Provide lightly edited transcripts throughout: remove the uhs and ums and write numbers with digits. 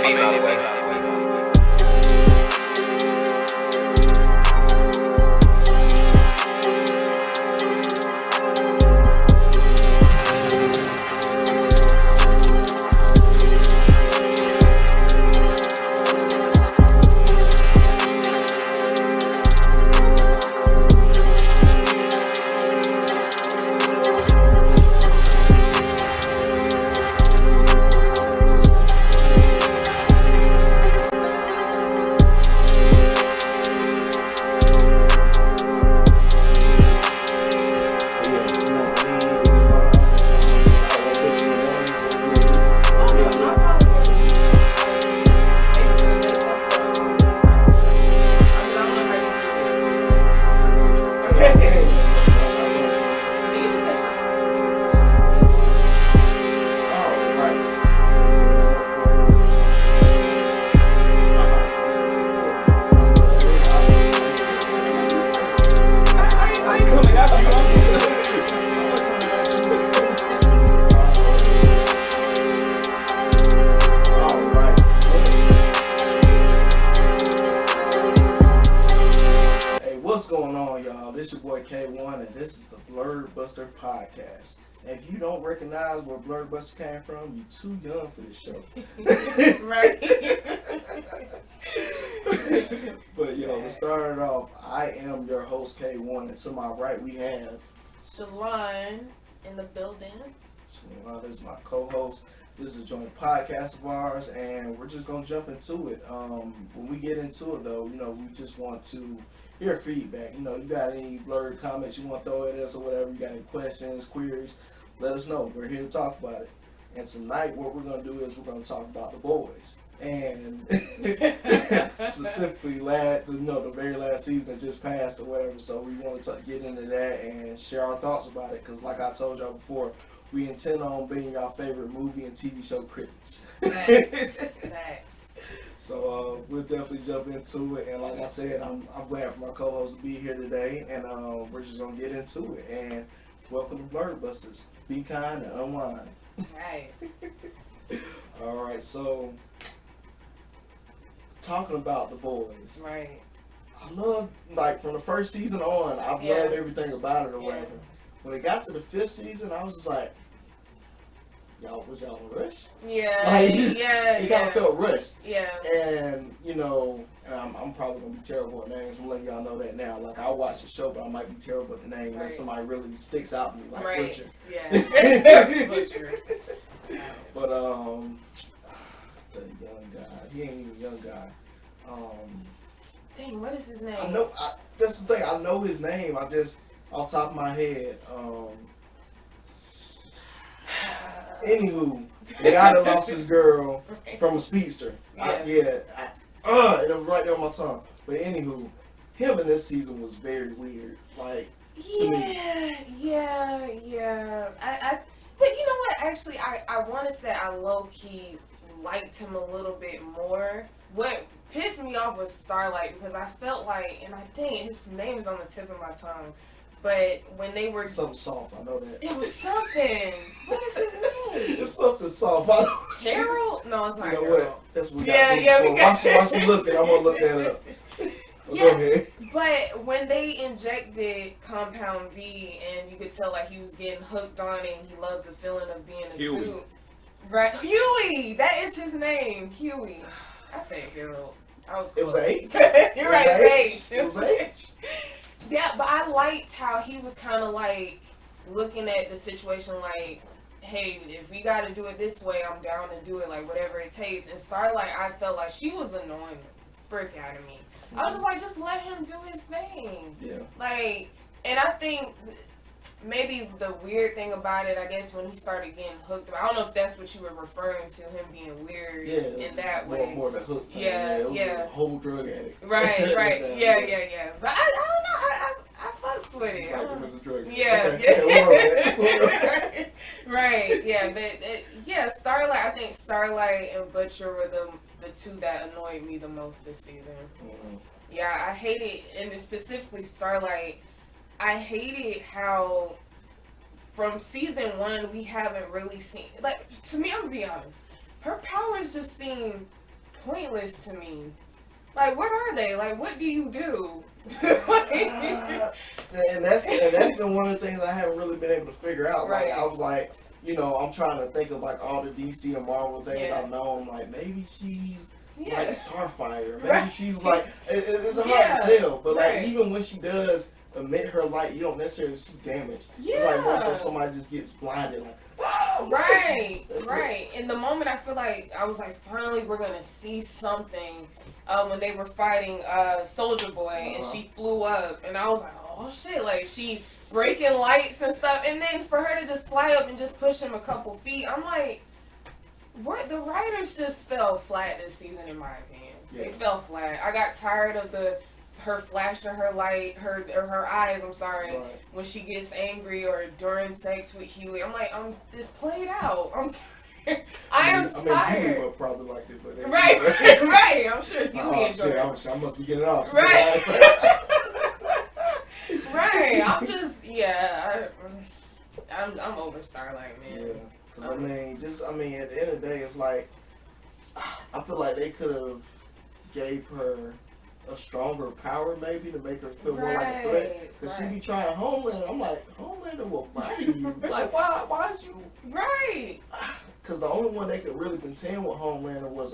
be my way. K1, and this is the Blerd Buster podcast. And if you don't recognize where Blerd Buster came from, you're too young for this show. Right. But to start it off, I am your host K1, and to my right we have Shalon in the building. Shalon is my co-host. This is a joint podcast of ours, and we're just gonna jump into it. When we get into it, though, we just want to hear feedback. You got any blurred comments you want to throw at us or whatever, you got any questions, queries, let us know. We're here to talk about it. And tonight, what we're gonna do is we're gonna talk about The Boys, and specifically, the very last season that just passed or whatever. So we want to get into that and share our thoughts about it, because like I told y'all before, we intend on being your favorite movie and TV show critics. Thanks. So we'll definitely jump into it. And like I said, I'm glad for my co-host to be here today. And we're just going to get into it. And welcome to Blerd Busters. Be kind and unwind. Right. All right. So talking about The Boys. Right. I love, from the first season on, I've loved everything about it or whatever. When it got to the 5th season, I was just like, was y'all in a rush? Yeah, It kind of felt rushed. Yeah. And, I'm probably going to be terrible at names. I'm letting y'all know that now. I'll watch the show, but I might be terrible at the name unless somebody really sticks out to me, like Butcher. Yeah. Butcher. But, the young guy. He ain't even a young guy. Dang, what is his name? That's the thing. I know his name. I just, off the top of my head, anywho, the guy that lost his girl from a speedster. It was right there on my tongue. But anywho, him in this season was very weird. Yeah. But you know what? Actually, I want to say I low-key liked him a little bit more. What pissed me off was Starlight, because I felt like, his name is on the tip of my tongue. But when they were... Something soft, I know that. It was something. What is his name? It's something soft. Harold? No, it's not Harold. Harold. That's what we got. Watch me look at it. I'm going to look that up. Go ahead. But when they injected Compound V, and you could tell he was getting hooked on it, and he loved the feeling of being a suit. Right. Huey! That is his name. Huey. I said Harold. I was close. It was H. You're right, it's H. It was H. Yeah, but I liked how he was kind of looking at the situation hey, if we got to do it this way, I'm down to do it, whatever it takes. And Starlight, I felt like she was annoying the frick out of me. I was just let him do his thing. Yeah. And I think maybe the weird thing about it, I guess, when he started getting hooked, I don't know if that's what you were referring to, him being weird in that way. More the hook. Yeah. A whole drug addict. Right. Yeah. But I don't know. I fussed with it. Like him as a drug addict. Yeah. Right. Yeah. But Starlight. I think Starlight and Butcher were the two that annoyed me the most this season. Mm-hmm. Yeah, I hated, and specifically Starlight. I hated how from season 1 we haven't really seen, to me, I'm gonna be honest, her powers just seem pointless to me. Like, what are they? Like, what do you do? And that's been one of the things I haven't really been able to figure out. Right. Like, I was like, you know, I'm trying to think of like all the DC and Marvel things Yeah. I've known. Like, maybe she's Yeah. like Starfire. Maybe Right. she's like, it's hard Yeah. to tell. But like, Right. even when she does emit her light, you don't necessarily see damage. Yeah. It's like more so somebody just gets blinded. Like, oh, Right, that's right. In the moment, I feel like I was like, finally, we're gonna see something. When they were fighting Soldier Boy, and she flew up, and I was like, oh shit, like she's breaking lights and stuff. And then for her to just fly up and just push him a couple feet, I'm like, what? The writers just fell flat this season, in my opinion. Yeah. They fell flat. I got tired of her flashing her light, her eyes. I'm sorry, Right. when she gets angry or during sex with Huey. I'm like, it's played out. I'm tired. I am tired. Huey probably liked it, but Right, right. I'm sure Huey oh, enjoyed shit, I must be getting off. Right. Right. I'm just, I'm over Starlight, man. Yeah. 'Cause at the end of the day, it's like, I feel like they could have gave her a stronger power maybe to make her feel more like a threat. Because she be trying Homelander. I'm like, Homelander will body you. Like, why'd you? Right. Because the only one they could really contend with Homelander was,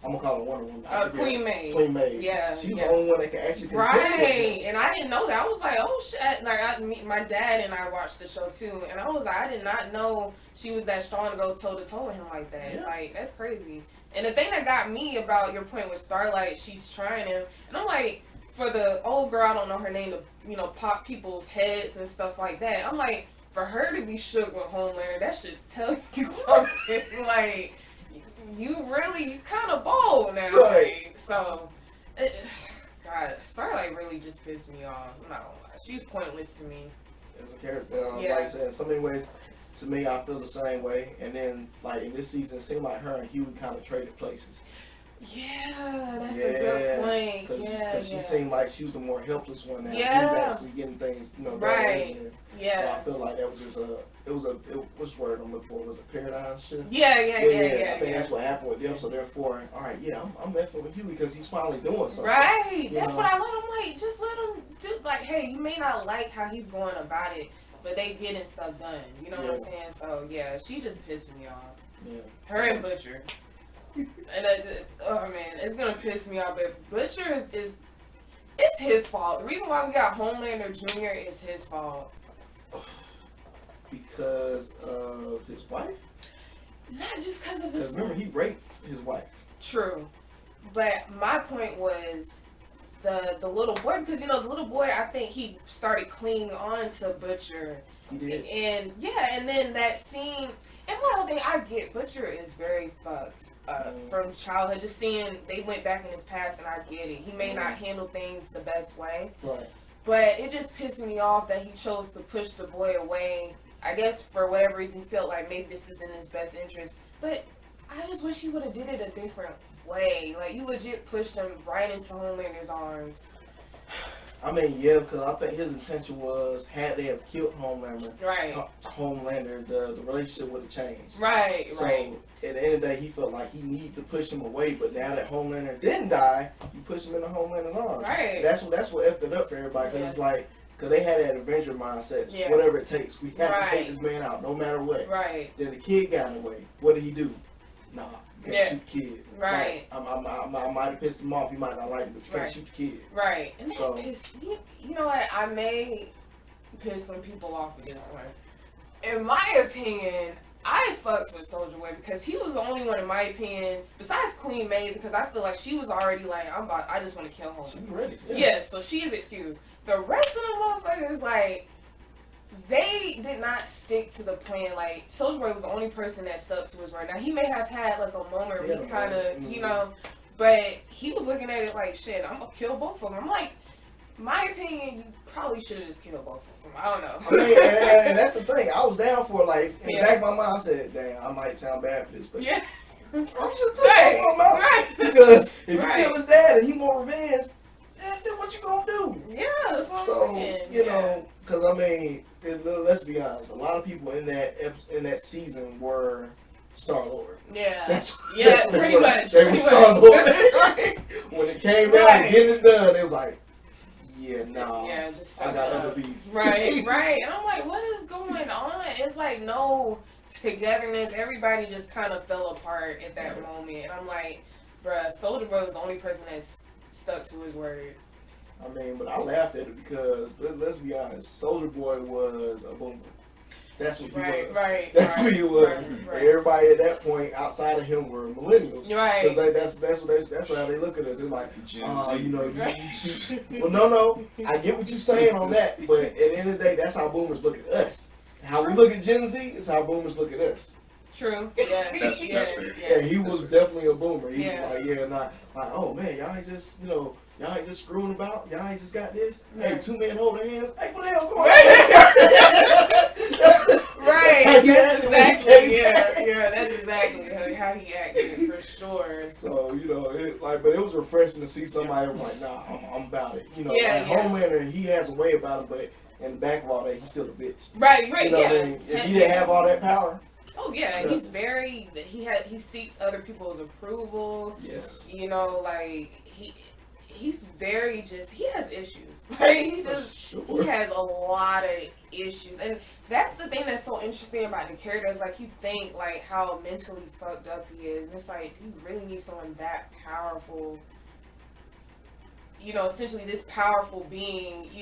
I'm going to call her Wonder Woman. Queen Maeve. Queen Maeve. Yeah. She's the only one that can actually contend with Right. him. And I didn't know that. I was like, oh shit. Like, my dad and I watched the show too. And I was like, I did not know she was that strong to go toe to toe with him like that. Yeah. Like, that's crazy. And the thing that got me about your point with Starlight, she's trying him. And I'm like, for the old girl, I don't know her name, to pop people's heads and stuff like that. I'm like, for her to be shook with Homelander, that should tell you something. Like, you kind of bold now. Right. Like, so, God, Starlight really just pissed me off. I'm not gonna lie. She's pointless to me. As a character, Yeah. like I said, in so many ways, to me, I feel the same way. And then, like, in this season, it seemed like her and Huey kind of traded places. Yeah, that's a good point. Because she seemed like she was the more helpless one now. Yeah. He was actually getting things, going Right. in. Yeah. So I feel like that was just what's the word I'm looking for? Was it paradigm shift? Yeah. I think that's what happened with them. So therefore, all right, I'm effing with Huey because he's finally doing something. Right. That's know? what I let him like. Just let him do. Like, hey, you may not like how he's going about it, but they getting stuff done. You know what I'm saying? So yeah, she just pissed me off. Yeah. Her and Butcher. And oh man, it's gonna piss me off. But Butcher is it's his fault. The reason why we got Homelander Jr. is his fault. Because of his wife? Not just because of his. Remember, he raped his wife. True, but my point was the little boy, because the little boy, I think he started clinging on to Butcher. He did. And and then that scene. And my whole thing, I get Butcher is very fucked from childhood. Just seeing they went back in his past, and I get it. He may not handle things the best way, Right. but it just pissed me off that he chose to push the boy away. I guess for whatever reason, he felt like maybe this is in his best interest. But I just wish he would have did it a different way. Like, you legit pushed him right into Homelander's arms. I mean, yeah, because I think his intention was, had they have killed Homelander, Right. Homelander, the relationship would have changed. Right. So, Right. at the end of the day, he felt like he needed to push him away, but now that Homelander didn't die, you push him into Homelander's arms. Right. That's what effed it up for everybody, because it's like, because they had that Avenger mindset, Yeah. whatever it takes, we have to Right. take this man out, no matter what. Right. Then the kid got in the way. What did he do? Nah, you can't shoot the kid. Right. Like, I might have pissed him off, he might not like it, but you can't shoot the kid. Right. And that So- pissed you know what? I may piss some people off with this one. In my opinion, I fucked with Soldier Boy because he was the only one, in my opinion, besides Queen Maeve, because I feel like she was already like, I just want to kill him. She was ready. Yeah, so she is excused. The rest of the motherfuckers, like, they did not stick to the plan. Like, Soldier Boy was the only person that stuck to his word. Now, he may have had, like, a moment where he kind of, but he was looking at it like, shit, I'm going to kill both of them. I'm like, my opinion, you probably should have just killed both of them. I don't know. I mean, and that's the thing. I was down for, like, in the back of my mind, I said, damn, I might sound bad for this, but yeah. I should take both of them out. Right. Because if you kill his dad and he want revenge, then what you gonna do? Yeah, that's what So, I'm saying. you know, because I mean, let's be honest. A lot of people in that season were Star-Lord. Yeah. That's pretty much. They were Star-Lord. When it came down to getting it done, it was like, yeah, nah. Yeah, just I got other beef. Right. And I'm like, what is going on? It's like no togetherness. Everybody just kind of fell apart at that moment. And I'm like, bruh, Soulja Boy was the only person that's stuck to his word. I mean, but I laughed at it because, let's be honest, Soulja Boy was a boomer. That's what he was. That's who he was. And everybody at that point outside of him were millennials. Right. Because that's how they look at us. They're like, you know, you well, no, I get what you're saying on that, but at the end of the day, that's how boomers look at us. How we look at Gen Z is how boomers look at us. True. Yeah. That's fair. Yeah, he was definitely a boomer. He Yeah. was like, not like, oh man, y'all ain't just, y'all ain't just screwing about. Y'all ain't just got this. Yeah. Hey, two men holding hands. Hey, what the hell going on? That's exactly. Yeah. That's exactly how he acted for sure. So but it was refreshing to see somebody like, nah, I'm about it. Homelander, he has a way about him, but in the back of all that, he's still a bitch. Right. You know what I mean? If he didn't have all that power. Oh yeah, he's very. He seeks other people's approval. Yes. He's very he has issues. Like he has a lot of issues, and that's the thing that's so interesting about the character. Is like you think like how mentally fucked up he is, and it's like do you really need someone that powerful? Essentially this powerful being. He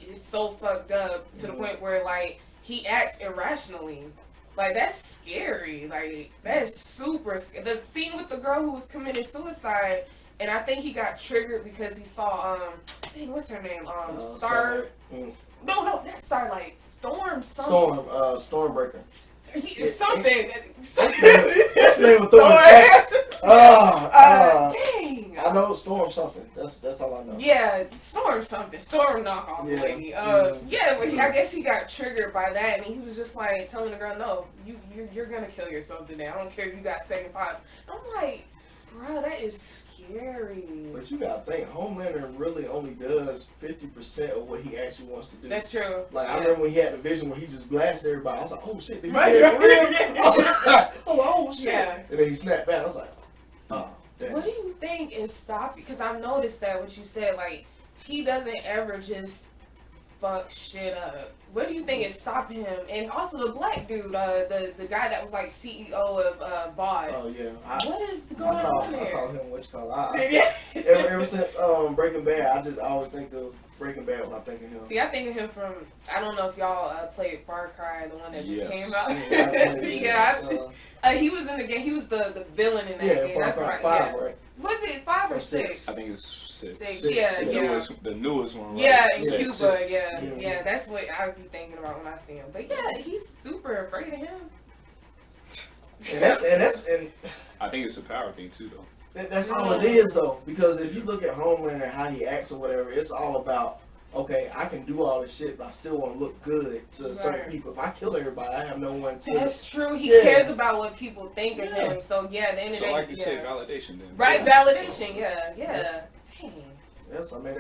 is so fucked up to the point where like he acts irrationally. Like, that's scary. Like, that is super scary. The scene with the girl who was committing suicide, and I think he got triggered because he saw, what's her name? Star... No, that's Starlight. Storm something. Stormbreaker. Something. That's the name of Thor's Dang. I know Storm something. That's all I know. Yeah, Storm something. Storm knockoff lady. But I guess he got triggered by that, and he was just like telling the girl, "No, you're gonna kill yourself today. I don't care if you got second thoughts." I'm like, bro, that is scary. But you gotta think, Homelander really only does 50% of what he actually wants to do. That's true. Like I remember when he had the vision where he just blasted everybody. I was like, oh shit, did he Right. get it for real? I was like, oh shit. Yeah. And then he snapped back. I was like, oh. Damn. What do you think is stopping? Because I've noticed that what you said, like, he doesn't ever just fuck shit up. What do you think is stopping him? And also the black dude, the guy that was like CEO of VOD. Oh yeah. What is going on there? I call him what you call ever since Breaking Bad, I always think of Breaking Bad when I think of him. See, I think of him from, I don't know if y'all played Far Cry, the one that just came out. He was in the game. He was the villain in that game. Yeah, That's Far right. Cry 5, Yeah. right? Was it 5 or 6? I think it's 6. The newest one. Right? Yeah, in 6. Cuba. Yeah. That's what I would be thinking about when I see him. But yeah, he's super afraid of him. And I think it's a power thing too, though. That's all it is, though. Because if you look at Homelander and how he acts or whatever, it's all about, okay, I can do all this shit, but I still want to look good to certain people. If I kill everybody, I have no one to... That's true. He cares about what people think of him. So, yeah, at the end of the day... So, like you say, validation then. Right, validation, yeah. Dang. Yes, I mean,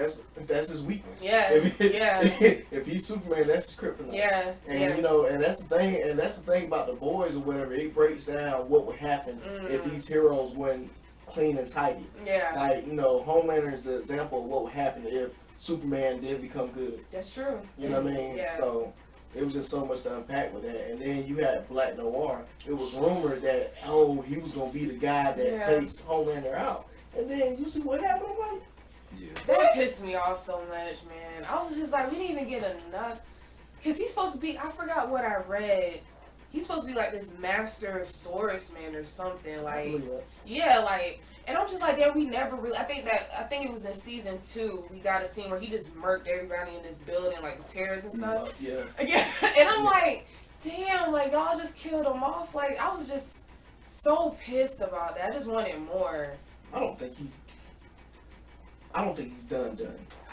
that's his weakness. Yeah, If he's Superman, that's his kryptonite. Yeah, and that's the thing about The Boys or whatever. It breaks down what would happen if these heroes went clean and tidy. Yeah. Like, Homelander is the example of what would happen if Superman did become good. That's true. You know what I mean? Yeah. So it was just so much to unpack with that. And then you had Black Noir. It was rumored that, he was going to be the guy that takes Homelander out. And then you see what happened. I'm like, that pissed me off so much, man. I was just like, we didn't even get enough. Because he's supposed to be, I forgot what I read. He's supposed to be like this master swordsman or something. Like, and I'm just like, damn, we never really, I think it was in season 2, we got a scene where he just murked everybody in this building, like the terrorists and stuff. Yeah. And I'm like, damn, like, y'all just killed him off. Like, I was just so pissed about that. I just wanted more. I don't think he's done.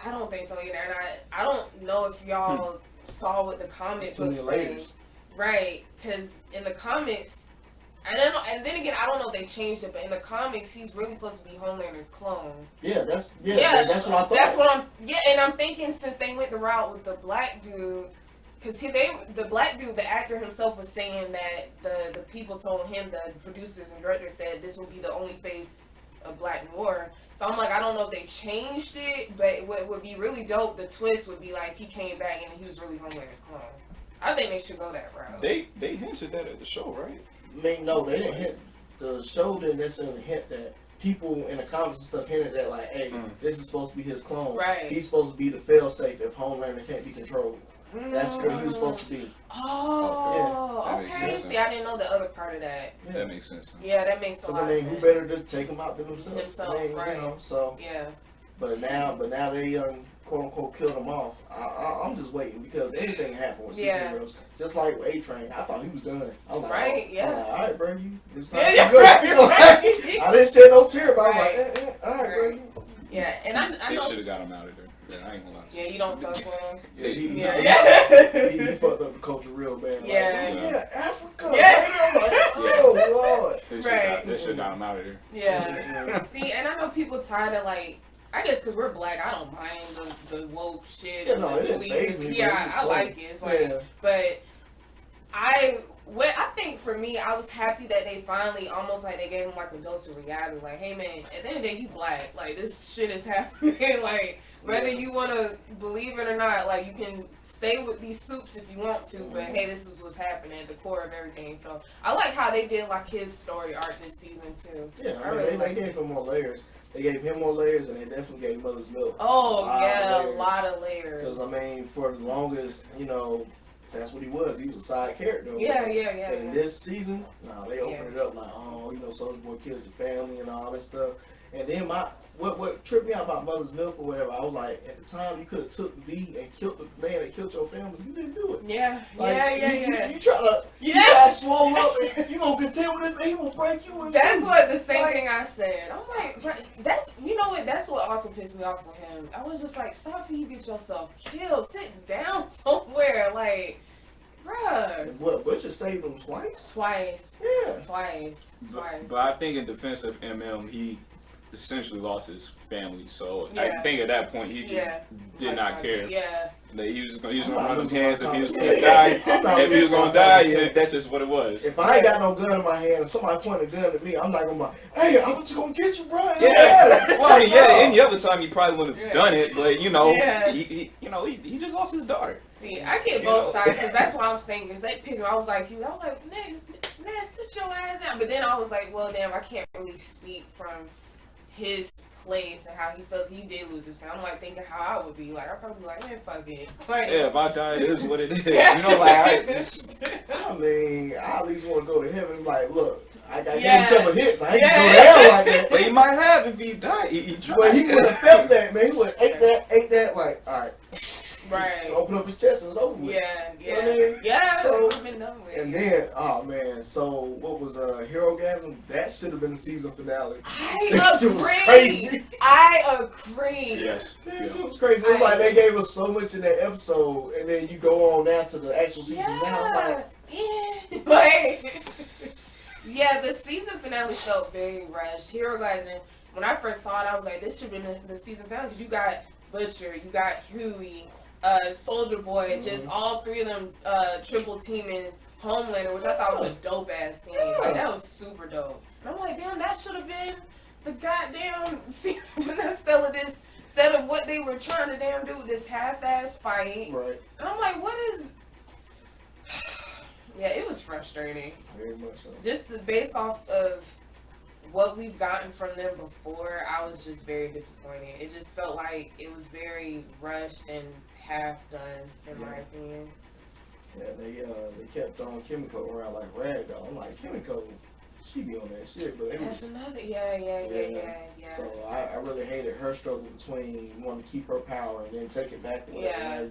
I don't think so either. And I don't know if y'all saw what the comic books say. Right, because in the comics, and then again, I don't know if they changed it, but in the comics, he's really supposed to be Homelander's clone. That's what I thought. And I'm thinking since they went the route with the black dude, because the black dude, the actor himself, was saying that the people told him, the producers and directors said this would be the only face of Black Noir. So I'm like, I don't know if they changed it, but what would be really dope, the twist would be like he came back and he was really Homelander's clone. I think they should go that route. They hinted that at the show, right? No, they didn't hint. The show didn't necessarily hint that. People in the comics and stuff hinted that, like, hey, this is supposed to be his clone. Right. He's supposed to be the fail-safe if Homelander can't be controlled. That's who he was supposed to be. Oh, yeah. That makes okay. sense. See, I didn't know the other part of that. Yeah. That makes sense. Yeah, that makes a lot of sense. Who better to take him out than himself? Himself, right. You know, so. Yeah. But now they quote unquote killed him off. I'm just waiting because anything can happen with superheroes. Just like with A-Train, I thought he was done. I was like, right? Yeah. I'm like, all right, bro, it's time Yeah, to go. right. I didn't shed no tear, but Right. I was like, all right, bro. Yeah, and I They know. should have got him out of there. Yeah, I ain't gonna lie. Yeah, you don't fuck with him. He fucked up the culture real bad. Yeah. Like, yeah, Africa. Yeah. I'm like, oh, Lord. They should have got him out of there. Yeah. See, and I know people tired of like. I guess because we're black, I don't mind the woke shit. Yeah, no, it didn't police faze and- me, yeah, but it's just I funny. like it. It's like, but I think for me, I was happy that they finally almost like they gave him like a dose of reality. Like, hey man, at the end of the day, you black. Like this shit is happening. Like whether you want to believe it or not, like you can stay with these soups if you want to, but hey, this is what's happening at the core of everything. So I like how they did like his story arc this season too. Yeah, I I mean, really they gave him more layers. They gave him more layers, and they definitely gave Mother's Milk. Oh yeah, a lot of layers. Because I mean, for the longest, that's what he was. He was a side character. Yeah. But in this season, they opened it up like, Soulja Boy killed your family and all that stuff. And then what tripped me out about Mother's Milk or whatever, I was like, at the time you could have took V and killed the man that killed your family. You didn't do it. Yeah, like, yeah. You try to, you got swole up and you gonna contend with him, and he will break you in That's two. what the same thing I said. I'm like, that's that's what also pissed me off with him. I was just like, stop before you get yourself killed. Sit down somewhere, like, bruh. What? Butcher saved him twice. Twice. Yeah. Twice. But I think in defense of MM, he essentially lost his family. So I Yeah. think at that point he just did not care. Yeah. Like, he was gonna run his hands if he was Yeah. gonna die. If he was gonna die, that's just what it was. If I ain't got no gun in my hand and somebody point a gun at me, I'm not gonna be like, hey, I'm just gonna get you, bro. Yeah. Well, I mean, any other time he probably would have done it, but Yeah. he just lost his daughter. See, I get both sides because that's what I was thinking. Is that pissed me? I was like, man, sit your ass down. But then I was like, well, damn, I can't really speak from his place and how he felt. He did lose his family. I'm like thinking how I would be. Like I'd probably be like, man, fuck it. Like, Yeah, if I die, it is what it is. Like I mean, I at least want to go to heaven and be like, look, I got Yeah. a couple hits. I ain't gonna go to hell like that. But he might have if he died. He tried. But he would have felt that, man. He would have ate that, like, all right. Right. Open up his chest and it's over with. Yeah. You know what I mean? Yeah. So, I've been done with. and then, oh man, so what was Herogasm? That should have been the season finale. That shit was I agree. crazy. I agree. Yes. That shit was crazy. It was like they gave us so much in that episode, and then you go on now to the actual season. Now it's like, Yeah. Like, yeah, the season finale felt very rushed. Herogasm, when I first saw it, I was like, this should have been the season finale because you got Butcher, you got Huey, Soulja Boy, just all three of them triple teaming Homelander, which I thought was a dope ass scene. Like, that was super dope. And I'm like, damn, that should have been the goddamn season finale of this, instead of what they were trying to damn do with this half-ass fight. right. And I'm like, what is... Yeah, it was frustrating. Very much so. Just based off of what we've gotten from them before, I was just very disappointed. It just felt like it was very rushed and half done, in my opinion. Yeah, they kept throwing Kimiko around like ragdoll. I'm like, Kimiko, she be on that shit, but it That's was. another, yeah. So I really hated her struggle between wanting to keep her power and then take it back away. Yeah.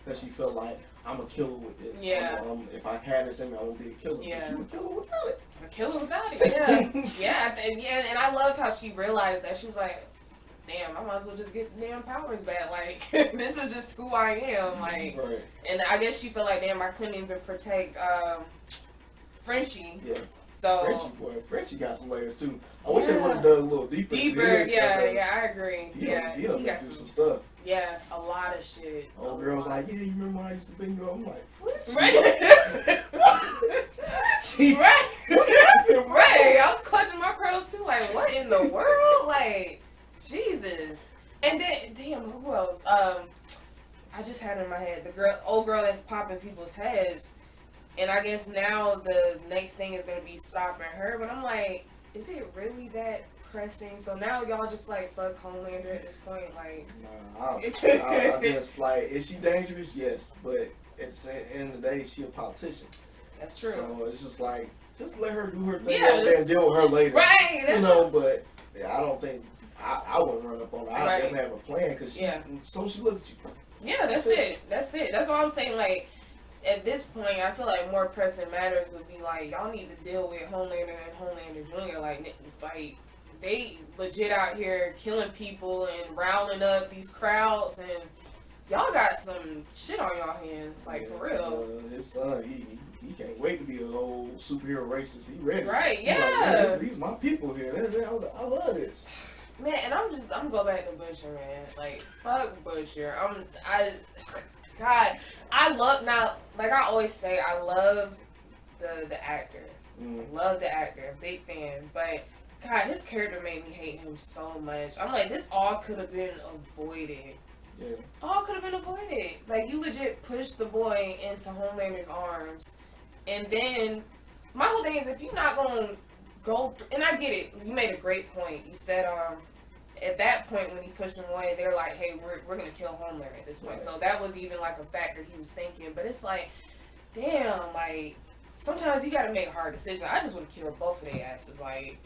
Because she felt like, I'm a killer with this. Yeah. If I had this in me, I would be a killer. Yeah. But she would kill her without it. A killer without it, yeah. And I loved how she realized that. She was like, damn, I might as well just get the damn powers back. Like, this is just who I am. Like, Right. and I guess she felt like, damn, I couldn't even protect Frenchie. Yeah. So Frenchie got some layers too. I wish they would have dug a little deeper. Deeper, into his stuff, yeah, I agree. He Yeah, done he been got through some some. stuff. Yeah, a lot of shit. Old girl was like, yeah, you remember when I used to bang you? I'm like, what? Right. She, Right. what happened, bro? Right. I was clutching my pearls too. Like, what in the world? Like, Jesus. And then, damn, who else? I just had it in my head the old girl that's popping people's heads. And I guess now the next thing is gonna be stopping her. But I'm like, is it really that pressing? So now y'all just like fuck Homelander at this point, like. Nah, I just like, is she dangerous? Yes, but at the end of the day, she a politician. That's true. So it's just like, just let her do her thing Yeah, over there and deal with her later. Right. That's You know, but yeah, I don't think I wouldn't run up on her. I Right. definitely have a plan because she, so she look at you. Yeah, that's it. That's it. That's what I'm saying. Like, at this point, I feel like more pressing matters would be like, y'all need to deal with Homelander and Homelander Jr. Like they legit out here killing people and rounding up these crowds, and y'all got some shit on y'all hands. Like, for real. His son, he can't wait to be an old superhero racist. He ready. Right, He yeah. like, these my people here. I love this. Man, and I'm going back to Butcher, man. Like, fuck Butcher. God, I love, now, like I always say, I love the actor. Love the actor. Big fan. But, God, his character made me hate him so much. I'm like, this all could have been avoided. Yeah. All could have been avoided. Like, you legit pushed the boy into Homelander's arms. And then, my whole thing is, if you're not going to go, and I get it, you made a great point. You said, at that point when he pushed him away, they're like, hey, we're going to kill Homelander at this point. Right. So that was even like a factor he was thinking. But it's like, damn, like, sometimes you got to make hard decisions. I just would have killed both of their asses, like.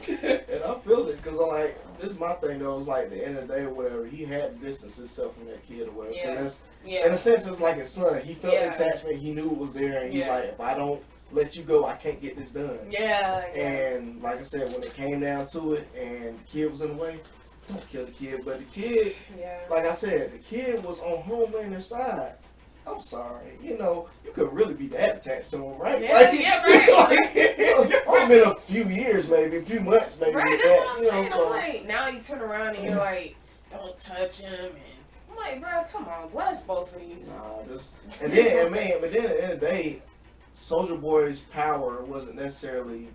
And I feel it, because I'm like, this is my thing though, it's like the end of the day or whatever, he had to distance himself from that kid or whatever. Yeah. That's, Yeah. in a sense, it's like his son. He felt Yeah. attachment, he knew it was there, and he's Yeah. like, if I don't let you go, I can't get this done. Yeah. And like I said, when it came down to it and the kid was in the way, don't kill the kid. But the kid, Yeah. like I said, the kid was on Homelander's side. I'm sorry, you know, you could really be that attached to him, right? Yeah, like, yeah, right. So, only been a few years, maybe, a few months, maybe. Right, with that's that, what I'm you know, saying. so, I'm like, now you turn around and you're like, don't touch him. And I'm like, bro, come on, bless both of these. nah, just, and then, but then at the end of the day, Soldier Boy's power wasn't necessarily,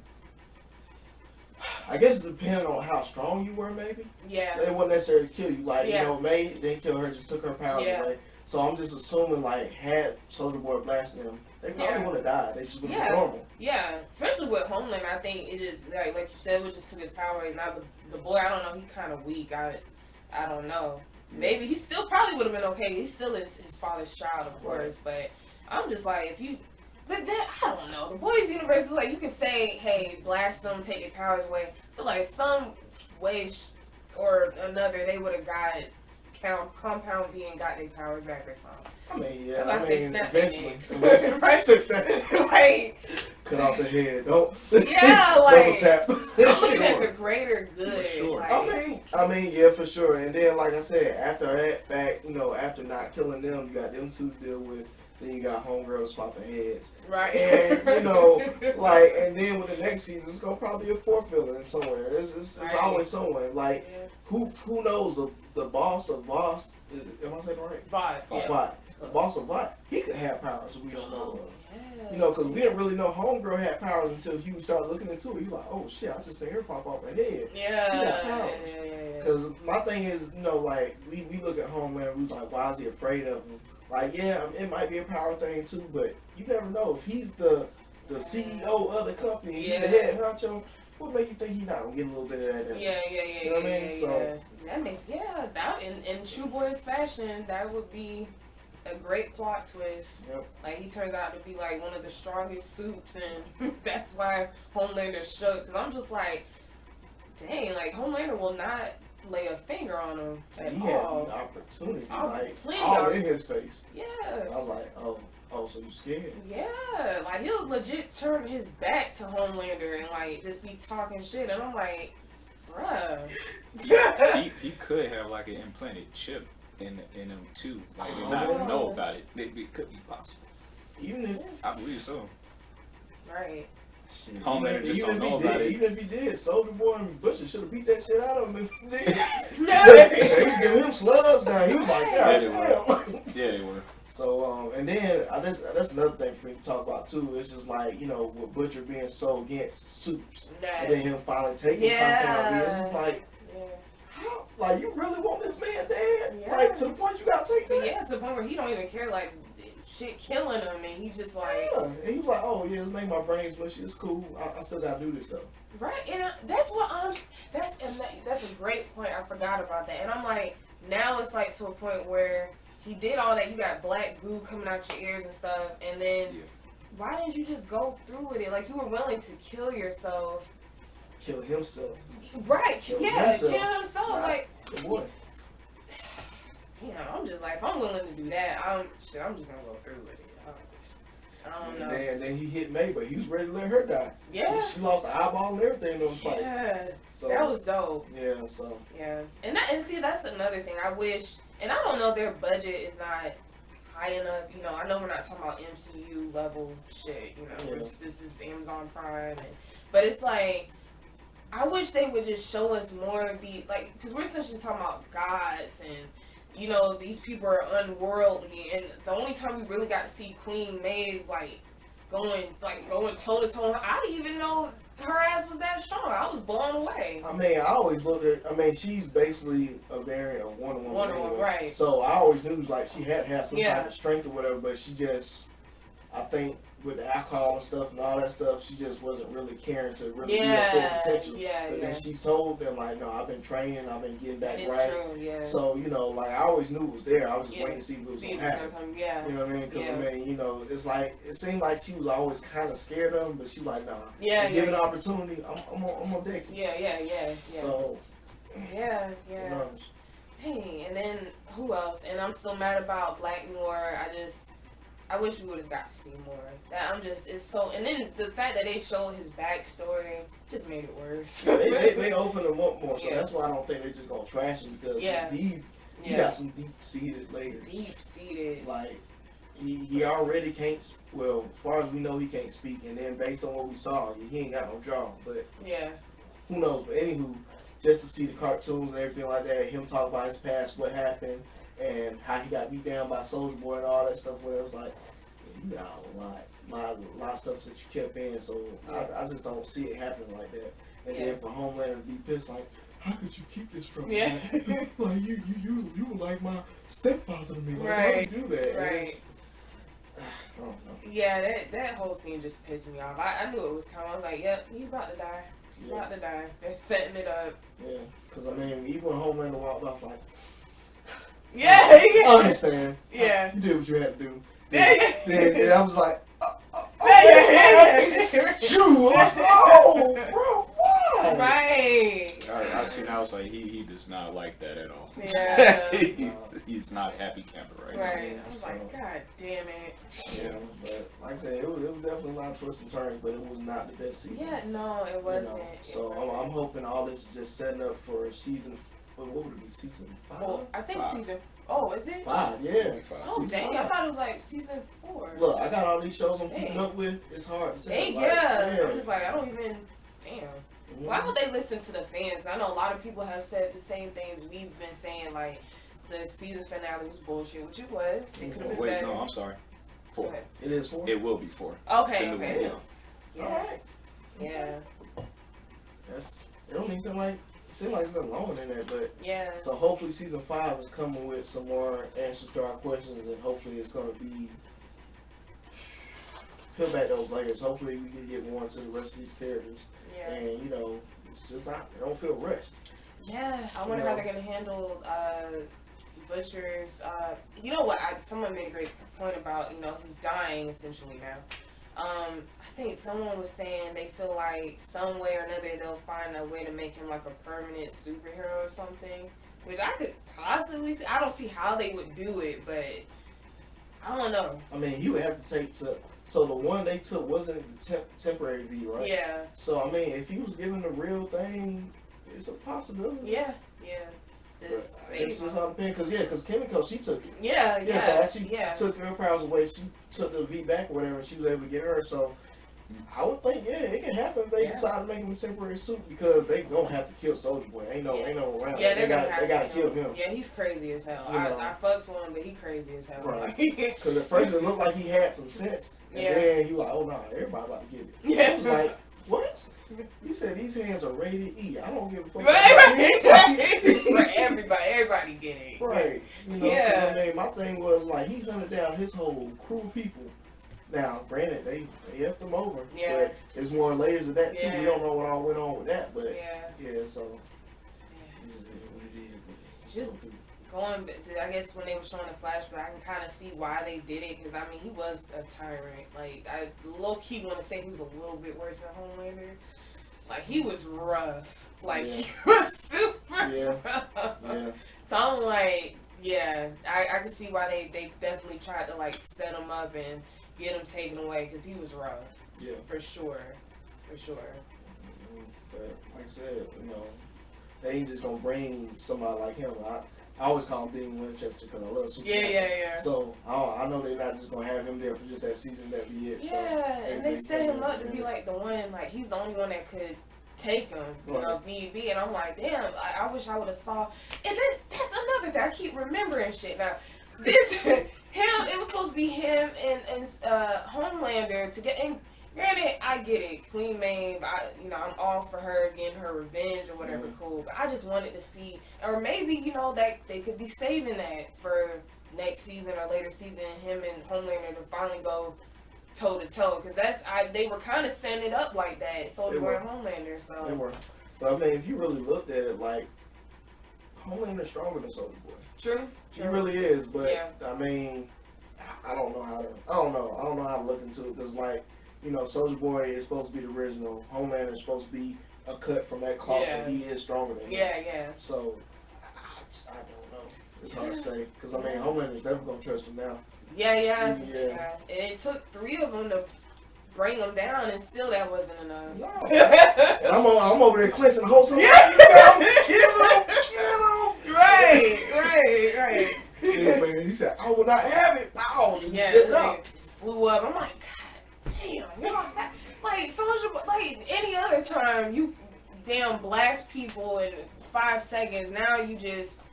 I guess it depended on how strong you were, maybe. Yeah. They wouldn't necessarily kill you. Like, Yeah. you know, May didn't kill her, just took her powers Yeah. away. So I'm just assuming, like, had Soldier Boy blasted them, they probably Yeah. would have died. They just would have Yeah. been normal. Yeah, especially with Homeland, I think it is like you said, it just took his power. And now the boy, I don't know, he's kind of weak. I don't know. Maybe he still probably would have been okay. He still is his father's child, of course. But I'm just like, if you, but then I don't know. The boys' universe is like you can say, hey, blast them, take their powers away. I feel like some way or another they would have got Compound V and got their powers back or something. I mean, yeah. That's why I say snap eventually. Like, Cut off the head. Don't. yeah, Double like tap. I'm looking at the greater good. For sure. Like, I mean, yeah, for sure. And then, like I said, after that fact, you know, after not killing them, you got them two to deal with. Then you got homegirls swapping heads. right. And, you know, like, and then with the next season, it's going to probably be a fourth villain somewhere. It's Right. always someone. Like, Yeah. who knows? The boss of Voss, am I saying it right? Vibe, yeah. Vought. The boss of Vought, he could have powers we don't know of. Yeah. You know, because we didn't really know Homegirl had powers until Hugh started looking into it. He's like, oh shit, I just seen her pop off her head. Yeah. She got powers. Yeah. Because my thing is, you know, like, we look at Homeland, we like, why is he afraid of him? Like, yeah, it might be a power thing too, but you never know. If he's the CEO of the company, he's the head honcho, what makes you think he's not going to get a little bit of that? Yeah. You know what I mean? So, that makes, that in True Boys fashion, that would be a great plot twist. yep. Like, he turns out to be like one of the strongest soups, and that's why Homelander shook. Because I'm just like, dang, like, Homelander will not lay a finger on him at He had all. the opportunity, Oh, like, plenty all of- in his face. Yeah. I was like, oh, so you scared? Yeah, like he'll legit turn his back to Homelander and like just be talking shit, and I'm like, bruh. he could have like an implanted chip in him too, like they not know about it. It could be possible. Even if, I believe so. Right. shit, Homelander even just if don't he know did, about it. Even if he did, Soldier Boy and Butcher should have beat that shit out of him if he did. They was giving him slugs now. He was like, Yeah, God they damn. Yeah, they were. So, and then that's another thing for me to talk about too. It's just like, you know, with Butcher being so against soups, and then him finally taking content out of it. It's just like, how? Like, you really want this man dead? Yeah. Like, to the point you gotta take So that? yeah, to the point where he don't even care, like, shit killing him, and he's just like, Yeah. And he was like, oh yeah, it's making my brain smushy. It's cool. I still gotta do this though. right, and that's what that's a great point. I forgot about that, and I'm like, now it's like to a point where he did all that. You got black goo coming out your ears and stuff, and then why didn't you just go through with it? Like, you were willing to kill yourself. Kill himself. Right, Kill kill himself. Nah, Like, the boy. I'm just like, if I'm willing to do that, I'm just gonna go through with it. I don't know. And then he hit May, but he was ready to let her die. Yeah. She lost the eyeball and everything in those fights. Yeah. So, That was dope. Yeah, so. Yeah. And see, that's another thing. I wish, and I don't know, their budget is not high enough. You know, I know we're not talking about MCU level shit. You know, this is Amazon Prime, but it's like, I wish they would just show us more of the, like, because we're essentially talking about gods and, you know, these people are unworldly, and the only time we really got to see Queen Maeve going toe to toe, I didn't even know her ass was that strong. I was blown away. I mean, I always looked at. I mean, she's basically a variant of Wonder Woman. Wonder Woman, right? So I always knew like she had to have some Yeah. type of strength or whatever, but she just, I think, with the alcohol and stuff and all that stuff, she just wasn't really caring to really be her full potential. But then she told them like, no, I've been training, I've been getting back right. True, yeah. So, you know, like, I always knew it was there. I was just waiting to see what was going to happen. Yeah. You know what I mean? Because, I mean, you know, it's like, it seemed like she was always kind of scared of him, but she was like, nah. Given the opportunity, I'm going to take it. Yeah. So. Yeah. Gosh. Hey, and then, who else? And I'm still mad about Black Noir. I wish we would have got to see more. It's so, and then the fact that they showed his backstory just made it worse. they opened him up more, so that's why I don't think they're just gonna trash him, because he got some deep-seated layers. Deep-seated. Like, he already can't, well, as far as we know, he can't speak, and then based on what we saw, he ain't got no jaw, but who knows. But anywho, just to see the cartoons and everything like that, him talk about his past, what happened, and how he got beat down by Soulja Boy and all that stuff, where it was like, you got a lot of stuff that you kept in, so I just don't see it happening like that. And then for Homelander to be pissed, like, how could you keep this from me? Like, you were like my stepfather to me. Like, why would you do that? Right. I don't know. Yeah, that whole scene just pissed me off. I knew it was coming. I was like, yep, he's about to die. He's about to die. They're setting it up. Yeah, because, I mean, even when Homelander walked off, like, I understand. Yeah. You did what you had to do. Yeah. Then I was like, Shoo! Oh, bro, why? Right. I see now. It's like he does not like that at all. Yeah. he's not happy camper right now. Right. I was like, God damn it. Yeah, but like I said, it was definitely a lot of twists and turns, but it was not the best season. Yeah, no, it wasn't. You know? So I'm hoping all this is just setting up for seasons. What would it be, season 5? Well, I think 5. season. Oh, is it? 5, yeah. Oh, season dang! 5. I thought it was like season 4. Look, I got all these shows I'm keeping up with. It's hard to tell. Dang, like, yeah. I'm just like, I don't even. Damn. Mm-hmm. Why would they listen to the fans? I know a lot of people have said the same things we've been saying, like the season finale was bullshit, which it was. It could have been better. No, I'm sorry. 4. It is 4? It will be 4. Okay. Yeah. Alright. Yeah. It don't even seem like it's been long in there, but so hopefully season 5 is coming with some more answers to our questions, and hopefully it's gonna be peel back those layers. Hopefully we can get more into the rest of these characters. Yeah. And you know, it's just not, it don't feel rushed. Yeah. I wonder how they're gonna handle Butcher's you know what, someone made a great point about, you know, he's dying essentially now. I think someone was saying they feel like some way or another they'll find a way to make him like a permanent superhero or something, which I could possibly see. I don't see how they would do it, but I don't know. I mean, he would have to take so the one they took wasn't the temporary V, right? Yeah. So I mean, if he was given the real thing, it's a possibility. Yeah. It's just all depends, because Kimiko, she took it. Yeah. So she took her powers away. She took the V back or whatever, and she was able to get her. So I would think, yeah, it can happen if they decide to make him a temporary suit because they gonna have to kill Soulja Boy. Ain't no around. Yeah, they gotta kill him. Yeah, he's crazy as hell. You know. I fucks with him, but he crazy as hell. Right. Because at first it looked like he had some sense, and then he was like, oh no, everybody about to get it. Yeah. I was like, what? He said these hands are rated E. I don't give a fuck. Right. Everybody get it. Right. You know, I mean, my thing was like he hunted down his whole crew of people. Now, granted, they effed him over. Yeah. But there's more layers of that too. Yeah. We don't know what all went on with that, but so. Just going, I guess when they were showing the flashback, I can kind of see why they did it. Because I mean, he was a tyrant. Like I low key want to say he was a little bit worse than Homelander. Like he was rough. Like he was super rough. Yeah. So I'm like, I can see why they definitely tried to like set him up and get him taken away because he was rough. Yeah. For sure. But like I said, you know, they ain't just gonna bring somebody like him. I always call him Dean Winchester because I love Superman. Yeah. So I know they're not just gonna have him there for just that season. That be it. Yeah, so, and they set him up to be like the one, like he's the only one that could take him, you know, be. And I'm like, damn, I wish I would have saw. And then that's another thing I keep remembering shit now. This him, it was supposed to be him and Homelander to get. And granted, I get it, Queen Maeve. I'm all for her getting her revenge or whatever, cool. But I just wanted to see, or maybe that they could be saving that for next season or later season. Him and Homelander to finally go toe to toe, because they were kind of setting it up like that. Soulja Boy and Homelander, so they were. But I mean, if you really looked at it, like Homelander's stronger than Soulja Boy. True. He really is, but I mean, I don't know how to look into it because, like, Soulja Boy is supposed to be the original. Homelander is supposed to be a cut from that cloth, but he is stronger than him. Yeah. So I don't know. It's hard to say because I mean, Homelander's never gonna trust him now. Yeah. And it took 3 of them to bring him down, and still that wasn't enough. No. And I'm over there clenching the whole time. Right. Man, he said, "I will not have it." Wow. Yeah, it flew up. I'm like, God damn, like Soulja, like any other time, you damn blast people in 5 seconds. Now you just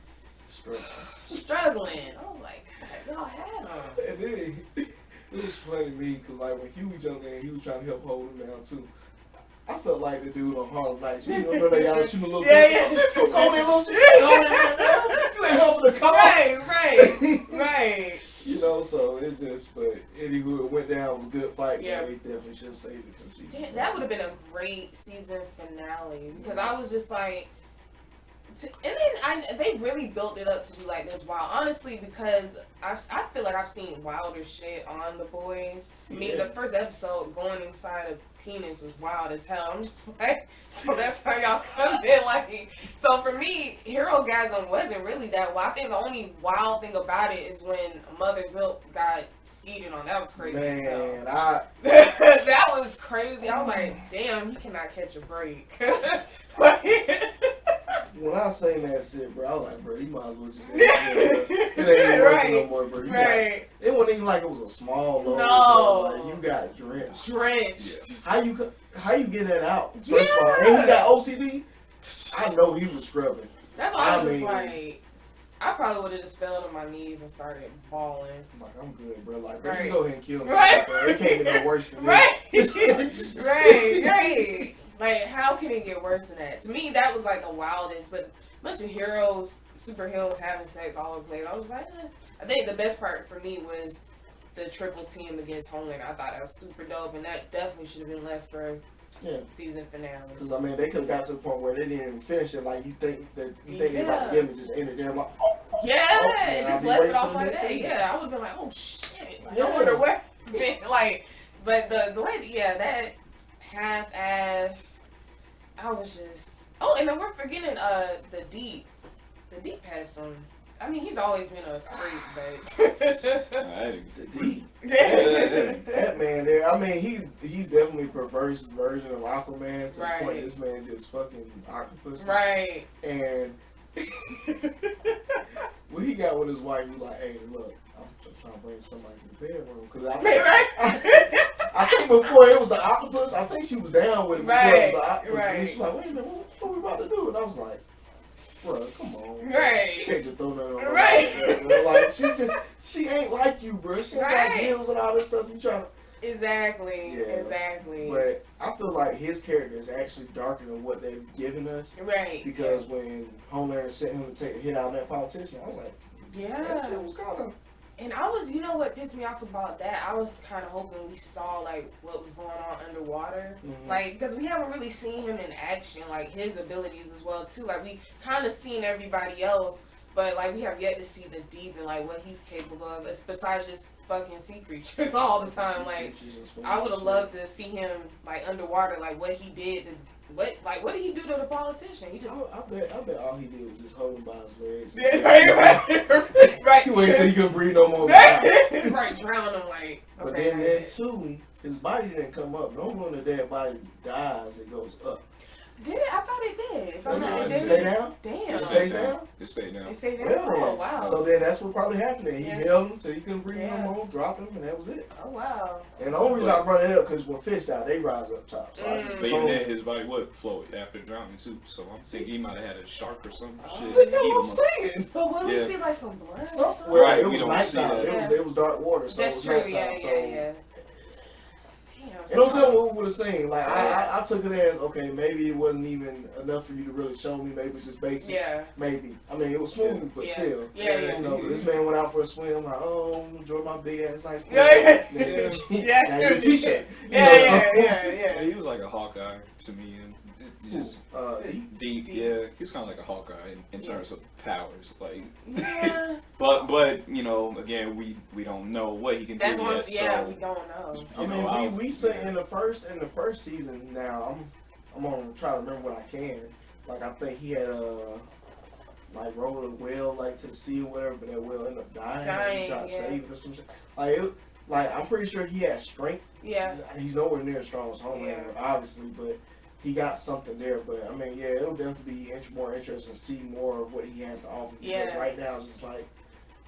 struggling. I was like, God, y'all had him. And then it was funny to me because like when Huey jumped in, he was trying to help hold him down too. I felt like the dude on Harlem Nights. You know they got shooting a little bit. You go there, little shit. You ain't helping the cause. Right. So it's just, but anywho, it went down. It was a good fight. Yeah, they definitely should have saved it for season. Damn, that would have been a great season finale because I was just like, and then they really built it up to be like this wild. Honestly, because I feel like I've seen wilder shit on The Boys. I mean, the first episode going inside a penis was wild as hell. I'm just like, so that's how y'all come in. Like, so for me, Hero-gasm wasn't really that wild. I think the only wild thing about it is when Mother's Milk got skeeted on. That was crazy. Man, that was crazy. I was like, damn, he cannot catch a break. When I seen that shit, bro, I was like, bro, you might as well just it ain't even working no more, bro. Like, it wasn't even like it was a small load. No. Like, you got drenched. Yeah. How you get that out? First of all, and he got OCD. I know he was scrubbing. That's why I was like, I probably would have just fell to my knees and started bawling. I'm like, I'm good, bro. Like, bro, you go ahead and kill me. Bro. It can't get no worse than this. Right. Like, how can it get worse than that? To me, that was like the wildest. But a bunch of superheroes having sex all over the place. I was like, I think the best part for me was the triple team against Homelander. I thought that was super dope, and that definitely should have been left for season finale. Because I mean, they could have got to the point where they didn't even finish it. Like you think they're about to give it, just ended there. Like, and just left it off like that. Yeah, I would have been like, oh shit. Like, I wonder where. Like, but the way, that half-ass. I was just. Oh, and then we're forgetting the Deep. The Deep has some. I mean, he's always been a freak, but the Deep. That man there. I mean, he's definitely a perverse version of Aquaman to the point this man just fucking octopus. Right. And when he got with his wife, he was like, "Hey, look, I'm trying to bring somebody to the bedroom because I think before it was the octopus. I think she was down with it before it was the octopus. Right. And she's like, wait a minute, what we about to do? And I was like, bro, come on. Right. You can't just throw that on her Right. like that, bro. Like, she ain't like you, bro. She ain't got heels and all this stuff. You trying to. Exactly. Yeah. Exactly. But I feel like his character is actually darker than what they've given us. Right. Because when Homelander sent him to take a hit out of that politician, I was like, that shit was kind of. And I was, you know what pissed me off about that? I was kind of hoping we saw, like, what was going on underwater. Mm-hmm. Like, because we haven't really seen him in action, like, his abilities as well, too. Like, we kind of seen everybody else, but, like, we have yet to see the deep and, like, what he's capable of, besides just fucking sea creatures all the time. Like, I would have loved to see him, like, underwater, like, what he did what did he do to the politician? He just I bet all he did was just hold him by his legs. right. He waited so he couldn't breathe no more. Right, drown him like. But then too, his body didn't come up. Normally when the dead body dies, it goes up. Did it? I thought it did. If I'm not, Did it stay down? Damn. It stays down? It stayed down. It stayed down? Well, Oh, wow. So then that's what probably happened. He held him till he couldn't breathe no more, dropped him, and that was it. Oh, wow. And the only reason I brought it up because when fish die, they rise up top. So I just But even then, his body would float after drowning too. So I'm thinking he might have had a shark or some shit. That's what I'm saying. But when we see like some blood or something? Right, it we was don't nighttime. see that. It was dark water, so That's it was true, nighttime. yeah. And don't tell me what we would have seen. Like I took it as okay, maybe it wasn't even enough for you to really show me. Maybe it's just basic. Yeah. Maybe. I mean, it was smooth, but still. Yeah. You know, this man went out for a swim. Like, oh, enjoy my big ass night. Yeah. T-shirt. Yeah. He was like a Hawkeye to me, and just deep. Yeah, he's kind of like a Hawkeye in terms of powers. Like, but you know, again, we don't know what he can do yet. We don't know. I mean, we said in the first season. Now I'm gonna try to remember what I can. Like I think he had like rolled a whale like to the sea or whatever, but that whale ended up dying. He tried to save it or some shit. Like I'm pretty sure he has strength. Yeah. He's nowhere near as strong as Homelander, obviously, but he got something there. But I mean, yeah, it'll definitely be more interesting to see more of what he has to offer. Because right now it's just like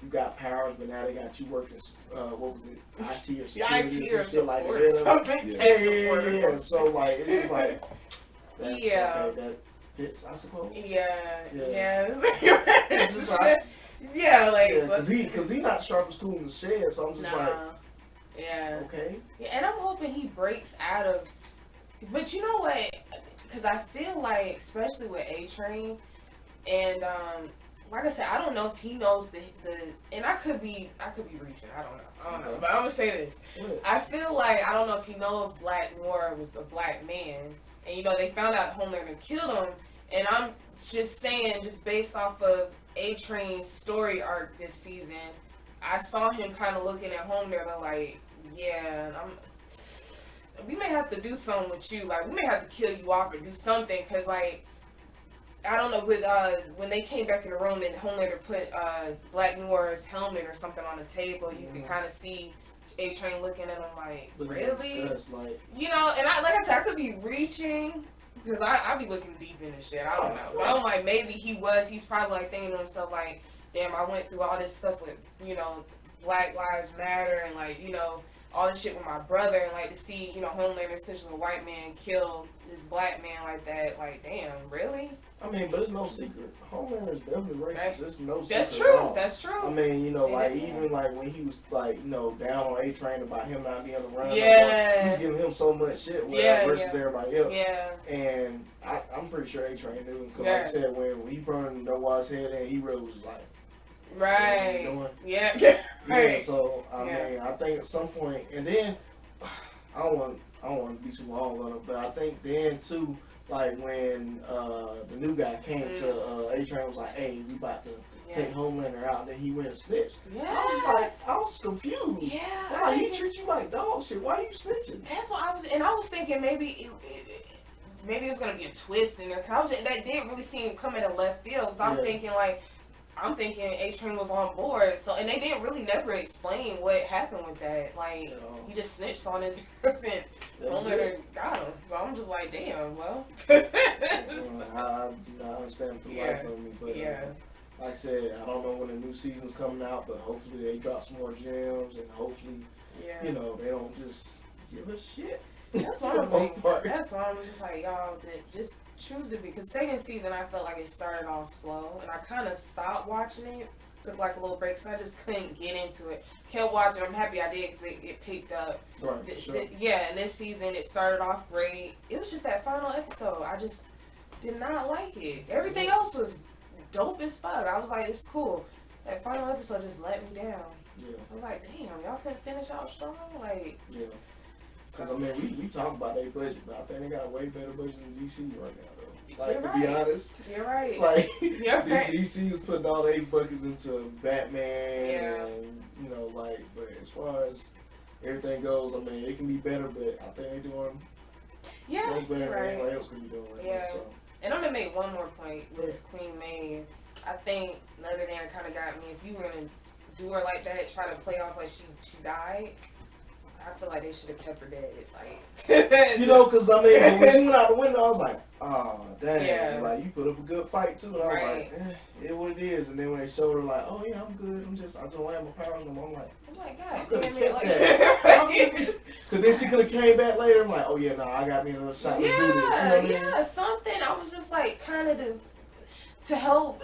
you got powers, but now they got you working. What was it? IT or security or some shit like that. Yeah. So like it's just like that's, that fits, I suppose. Yeah. It's just like because he not sharp as tool in the shed, so I'm just like. Yeah. Okay. Yeah, and I'm hoping he breaks out of. But you know what? Because I feel like, especially with A-Train, and like I said, I don't know if he knows the. And I could be reaching. I don't know. But I'm gonna say this. I feel like I don't know if he knows Black Noir was a black man, and you know they found out Homelander killed him. And I'm just saying, just based off of A-Train's story arc this season, I saw him kind of looking at Homelander like, yeah, we may have to do something with you. Like, we may have to kill you off or do something. Because, like, I don't know, with when they came back in the room and Homelander put Black Noir's helmet or something on the table, you can kind of see A-Train looking at him like, really? You know, and like I said, I could be reaching. Because I be looking deep in this shit. I don't know. But I'm like, maybe he's probably like thinking to himself like, damn, I went through all this stuff with, you know, Black Lives Matter and like, you know, all this shit with my brother and like to see, you know, Homelander, essentially a white man, kill this black man like that. Like, damn, really? I mean, but it's no secret. Homelander is definitely racist. It's no secret. That's true. That's true. I mean, you know, like even like when he was like, you know, down on A-Train about him not being around. Yeah. He was giving him so much shit versus everybody else. Yeah. And I'm pretty sure A-Train knew. Because like I said, when he burned Noah's head in, he really was like, right. Yeah. Yeah. So I mean, I think at some point, and then I don't want to be too long on it, but I think then too, like when the new guy came to A-Train was like, hey, we about to take Homelander out, then he went and snitched. Yeah. I was confused. Yeah. Why he treat you like dog shit? Why are you snitching? That's what I was thinking. Maybe it was gonna be a twist in there. Cause that didn't really seem coming to left field. Cause I'm thinking A-Train was on board, so and they didn't really never explain what happened with that. Like he just snitched on his innocent. Homelander got him. So I'm just like, damn. Well, I understand the life of me, but like I said, I don't know when the new season's coming out, but hopefully they drop some more gems, and hopefully, you know, they don't just give a shit. That's why I'm just like, y'all, just choose to be. Because second season, I felt like it started off slow, and I kind of stopped watching it. Took like a little break, so I just couldn't get into it. Kept watching. I'm happy I did because it picked up. Right, sure. And this season it started off great. It was just that final episode. I just did not like it. Everything else was dope as fuck. I was like, it's cool. That final episode just let me down. Yeah. I was like, damn, y'all couldn't finish out strong? Like, yeah. Because, I mean, we talk about their budget, but I think they got a way better budget than DC right now, though. Like, to be honest. You're right. Like, You're right. DC is putting all their buckets into Batman and, you know, like, but as far as everything goes, I mean, it can be better, but I think they're doing much better than anybody else can be doing right now. So. And I'm going to make one more point with Queen May. I think the other thing that kind of got me, if you were going to do her like that, try to play off like she died, I feel like they should have kept her dead. Like, you know, because I mean, when she went out the window, I was like, oh, dang. Yeah. Like, you put up a good fight, too. And I was like, it what it is. And then when they showed her, like, oh, yeah, I'm good. I don't have my powers no more. I'm like, God damn it. Like, because then she could have came back later. I'm like, oh, yeah, no, I got me another shot. Let's do this. You know what I mean? Yeah, something. I was just like, kind of to help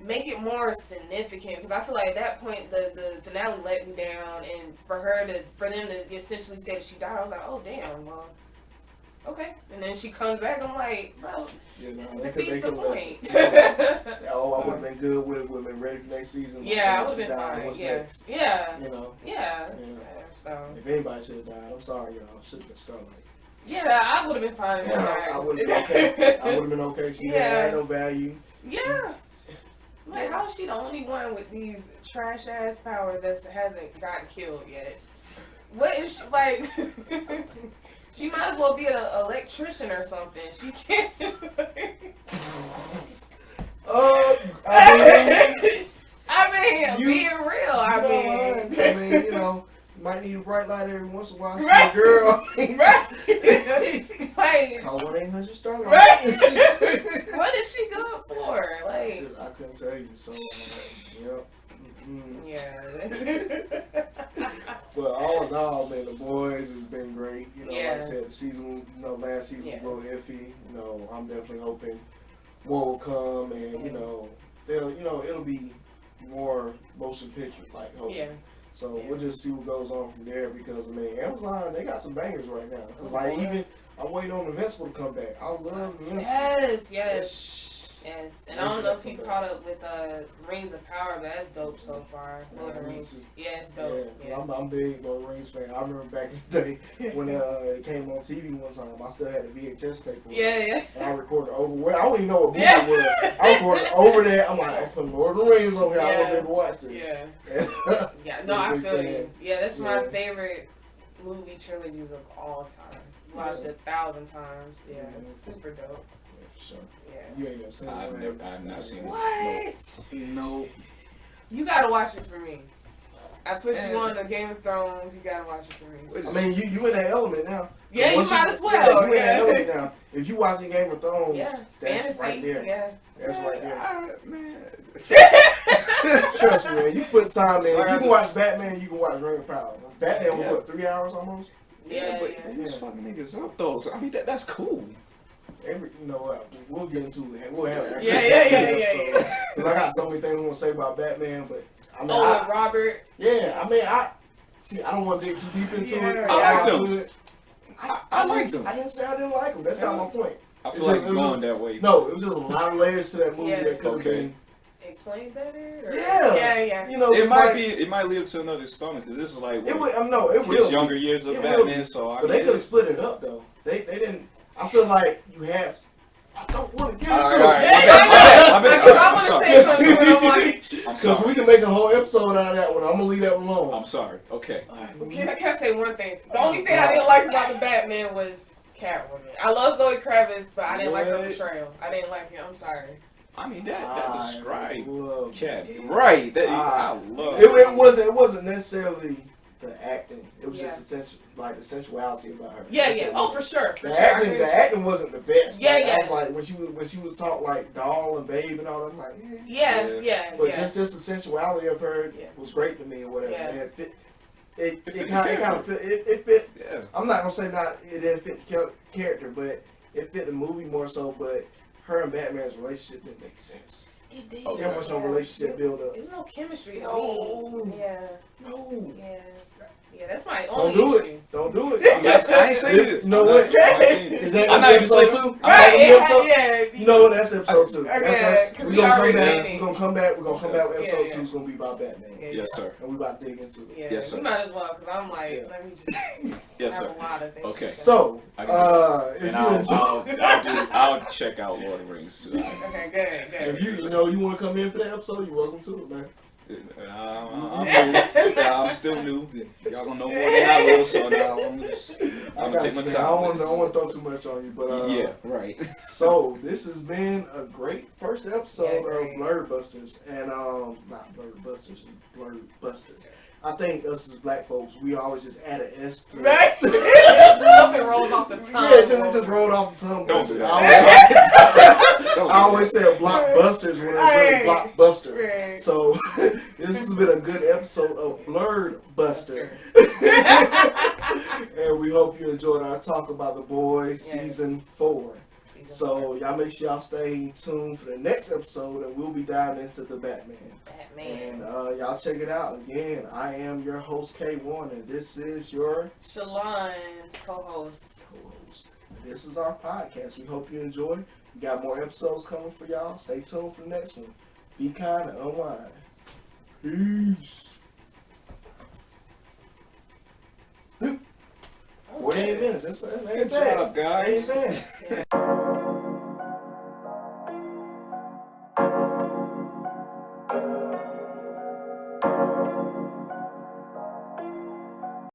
make it more significant, because I feel like at that point the finale let me down, and for them to essentially say that she died, I was like, oh damn, well, okay. And then she comes back, I'm like, bro, defeats the point. I would have been good with it, would have been ready for next season. Yeah, I would have been fine. What's Yeah. next? Yeah. You know. Yeah. So if anybody should have died, I'm sorry, y'all. Should have been Starlight. Yeah, I would have been fine if she died. I would have been okay. I would have been okay. She didn't have no value. Yeah. Like, how is she the only one with these trash ass powers that hasn't gotten killed yet? What is she like? She might as well be an electrician or something. She can't. I mean, being real. I mean, you know, might need a bright light every once in a while. Right, girl. Right. Like, call 1-800-STARLIGHT. Right. What is she good for? Like, I couldn't tell you. So, yep. Mm-hmm. Yeah. But all in all, man, The Boys has been great. You know, Yeah. like I said, the season, last season was a little iffy. You know, I'm definitely hoping more will come, and you know, it'll be more motion pictures, like hopefully. Yeah. So we'll just see what goes on from there, because I mean, Amazon, they got some bangers right now. Cause like even I'm waiting on Invincible to come back. I love Invincible. Yes. And I don't know if you caught up with Rings of Power, but that's dope so far. Lord of the Rings. Yeah, it's dope. Yeah. I'm big Lord of the Rings fan. I remember back in the day when it came on TV one time, I still had a VHS tape. Yeah. And I recorded over. I don't even know what movie it was. I recorded over that. I'm like, I'm putting Lord of the Rings on here. I want them to watch this. Yeah. No, I feel you. Yeah, that's my favorite movie trilogies of all time. Watched it 1,000 times. Yeah, super dope. Sure. Yeah. You ain't never seen it. I've not seen it. What? No. You gotta watch it for me. I put you on the Game of Thrones. You gotta watch it for me. I mean, you in that element now. Yeah, you might as well. You in that element now. If you watching Game of Thrones, that's fantasy, right there. Yeah. That's right there. Man. Trust me, man. You put time in. If you can watch Batman, you can watch Ring of Power. Batman was what, 3 hours almost? Yeah, but who's fucking niggas up though? So, I mean, that's cool. You know what? We'll get into it. We'll have it. Yeah. Because I got so many things I want to say about Batman, but I mean, with Robert. Yeah, I mean, I don't want to dig too deep into it. I like them. I like them. I didn't say I didn't like them. That's not my point. I feel like going that way. No, it was just a lot of layers to that movie that could have been. Explain better? Or? Yeah. You know, it might lead to another installment, because this is like his younger years of Batman. So but they could have split it up though. They didn't. I feel like you had. I don't want to get into it. I want to say something. Because we can make a whole episode out of that one. I'm gonna leave that one alone. I'm sorry. Okay. Can I say one thing? The only thing I didn't like about the Batman was Catwoman. I love Zoe Kravitz, but I didn't like her portrayal. I didn't like it. I'm sorry. I mean that describes Cat. Right. I love it. wasn't necessarily the acting. It was just the sensuality about her. Yeah. Oh, for sure. The acting wasn't the best. Yeah. I was like when she was talking like doll and babe and all that. I'm like, yeah. But just the sensuality of her was great to me or whatever. Yeah. And it fit. it kind of fit. Yeah. I'm not gonna say it didn't fit the character, but it fit the movie more so. But her and Batman's relationship didn't make sense. It did. There was no relationship build up. There was no chemistry. No. Yeah. No. Yeah. Yeah, that's my Don't only do issue. it. Don't do it. I ain't saying it. You know what? Is that I'm not even episode saying 2? Yeah. You know what? That's episode 2. Okay, We're gonna come back. We're gonna come back with episode 2. It's gonna be about Batman. Yes, sir. And we about to dig into it. Yeah, yes, sir. we might as well, because I'm like, let me just yes, have sir. a lot of things. Okay. So, if and you enjoy, I'll check out Lord of the Rings. Okay, good. if you want to come in for that episode, you're welcome to it, man. I'm still new. Y'all gonna know more than I will, so now I'm gonna take my time. I don't want to throw too much on you, but yeah, right. So this has been a great first episode of Blerd Busters, and not Blerd Busters, Blerd Buster. I think us as black folks, we always just add an S to it. It rolls off the tongue. Yeah, it just rolled off the tongue. Don't do that. I always say blockbusters when it's really blockbuster. Right. So this has been a good episode of Blerd Buster. And we hope you enjoyed our talk about The Boys season 4. So y'all make sure y'all stay tuned for the next episode, and we'll be diving into the Batman. And y'all check it out. Again, I am your host K1, and this is your Shalon, co-host. And this is our podcast. We hope you enjoy. We got more episodes coming for y'all. Stay tuned for the next one. Be kind and unwind. Peace. 48 minutes. That's Good job, guys. Ain't bad.